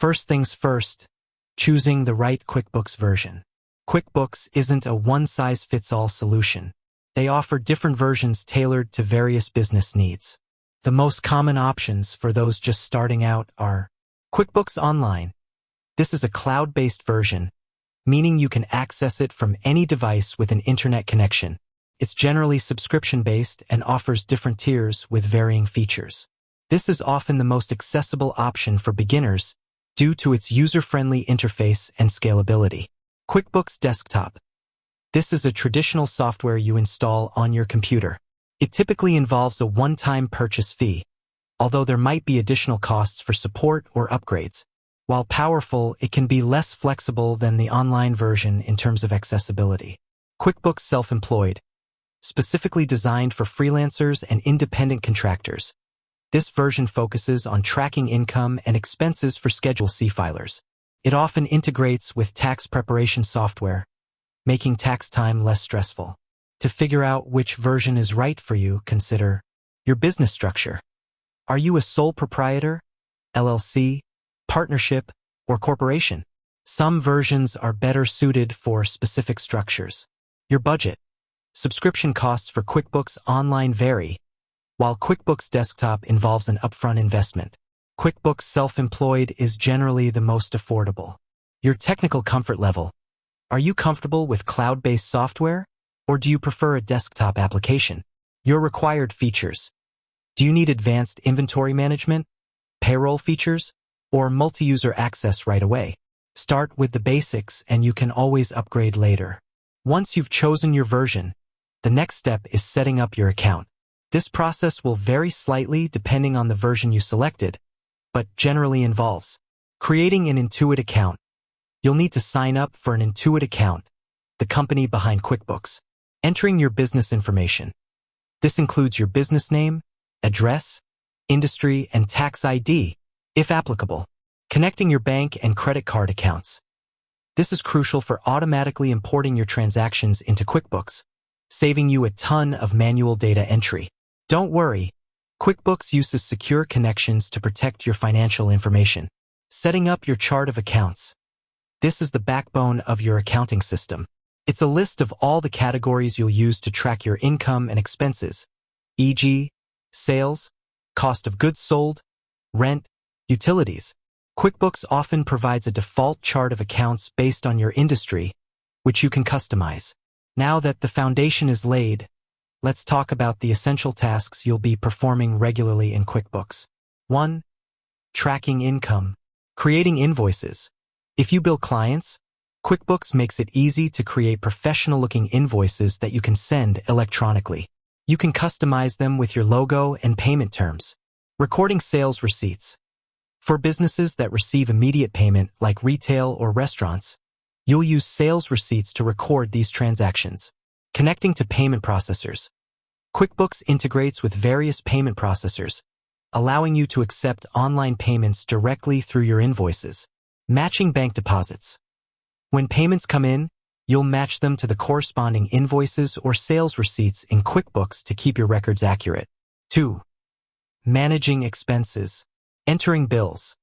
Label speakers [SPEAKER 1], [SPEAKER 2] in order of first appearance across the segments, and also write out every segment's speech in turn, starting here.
[SPEAKER 1] First things first, choosing the right QuickBooks version. QuickBooks isn't a one-size-fits-all solution. They offer different versions tailored to various business needs. The most common options for those just starting out are QuickBooks Online. This is a cloud-based version, meaning you can access it from any device with an internet connection. It's generally subscription-based and offers different tiers with varying features. This is often the most accessible option for beginners due to its user-friendly interface and scalability. QuickBooks Desktop. This is a traditional software you install on your computer. It typically involves a one-time purchase fee, although there might be additional costs for support or upgrades. While powerful, it can be less flexible than the online version in terms of accessibility. QuickBooks Self-Employed. Specifically designed for freelancers and independent contractors. This version focuses on tracking income and expenses for Schedule C filers. It often integrates with tax preparation software, making tax time less stressful. To figure out which version is right for you, consider your business structure. Are you a sole proprietor, LLC, partnership, or corporation? Some versions are better suited for specific structures. Your budget. Subscription costs for QuickBooks Online vary, while QuickBooks Desktop involves an upfront investment. QuickBooks Self-Employed is generally the most affordable. Your technical comfort level. Are you comfortable with cloud-based software, or do you prefer a desktop application? Your required features. Do you need advanced inventory management, payroll features, or multi-user access right away? Start with the basics and you can always upgrade later. Once you've chosen your version, the next step is setting up your account. This process will vary slightly depending on the version you selected, but generally involves creating an Intuit account. You'll need to sign up for an Intuit account, the company behind QuickBooks. Entering your business information. This includes your business name, address, industry, and tax ID, if applicable. Connecting your bank and credit card accounts. This is crucial for automatically importing your transactions into QuickBooks, saving you a ton of manual data entry. Don't worry, QuickBooks uses secure connections to protect your financial information. Setting up your chart of accounts. This is the backbone of your accounting system. It's a list of all the categories you'll use to track your income and expenses, e.g., sales, cost of goods sold, rent, utilities. QuickBooks often provides a default chart of accounts based on your industry, which you can customize. Now that the foundation is laid, let's talk about the essential tasks you'll be performing regularly in QuickBooks. 1. Tracking income. Creating invoices. If you bill clients, QuickBooks makes it easy to create professional-looking invoices that you can send electronically. You can customize them with your logo and payment terms. Recording sales receipts. For businesses that receive immediate payment, like retail or restaurants, you'll use sales receipts to record these transactions. Connecting to payment processors. QuickBooks integrates with various payment processors, allowing you to accept online payments directly through your invoices. Matching bank deposits. When payments come in, you'll match them to the corresponding invoices or sales receipts in QuickBooks to keep your records accurate. 2. Managing expenses. Entering bills.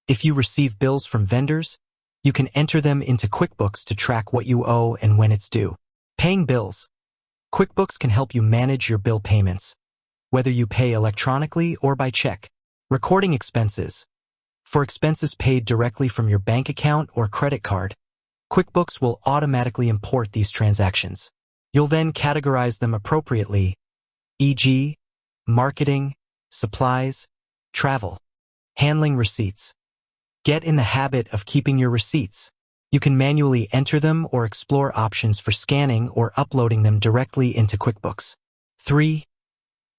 [SPEAKER 1] If you receive bills from vendors, you can enter them into QuickBooks to track what you owe and when it's due. Paying bills. QuickBooks can help you manage your bill payments, whether you pay electronically or by check. Recording expenses. For expenses paid directly from your bank account or credit card, QuickBooks will automatically import these transactions. You'll then categorize them appropriately, e.g., marketing, supplies, travel. Handling receipts. Get in the habit of keeping your receipts. You can manually enter them or explore options for scanning or uploading them directly into QuickBooks. 3.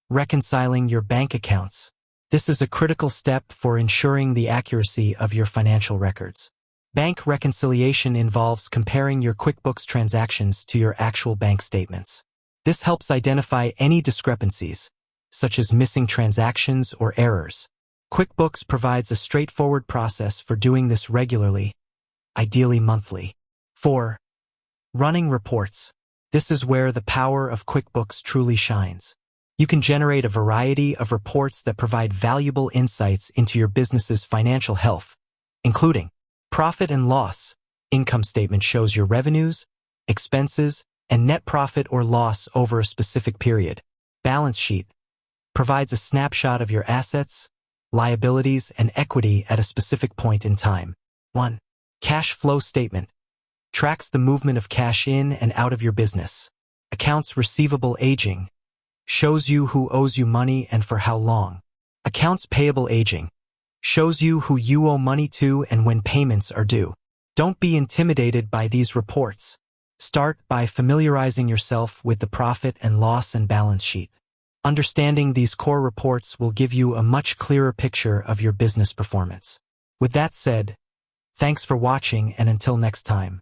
[SPEAKER 1] Reconciling your bank accounts. This is a critical step for ensuring the accuracy of your financial records. Bank reconciliation involves comparing your QuickBooks transactions to your actual bank statements. This helps identify any discrepancies, such as missing transactions or errors. QuickBooks provides a straightforward process for doing this regularly, ideally monthly. 4. Running reports. This is where the power of QuickBooks truly shines. You can generate a variety of reports that provide valuable insights into your business's financial health, including profit and loss. Income statement shows your revenues, expenses, and net profit or loss over a specific period. Balance sheet provides a snapshot of your assets, liabilities, and equity at a specific point in time. 1. Cash flow statement tracks the movement of cash in and out of your business. Accounts receivable aging shows you who owes you money and for how long. Accounts payable aging shows you who you owe money to and when payments are due. Don't be intimidated by these reports. Start by familiarizing yourself with the profit and loss and balance sheet. Understanding these core reports will give you a much clearer picture of your business performance. With that said, thanks for watching, and until next time.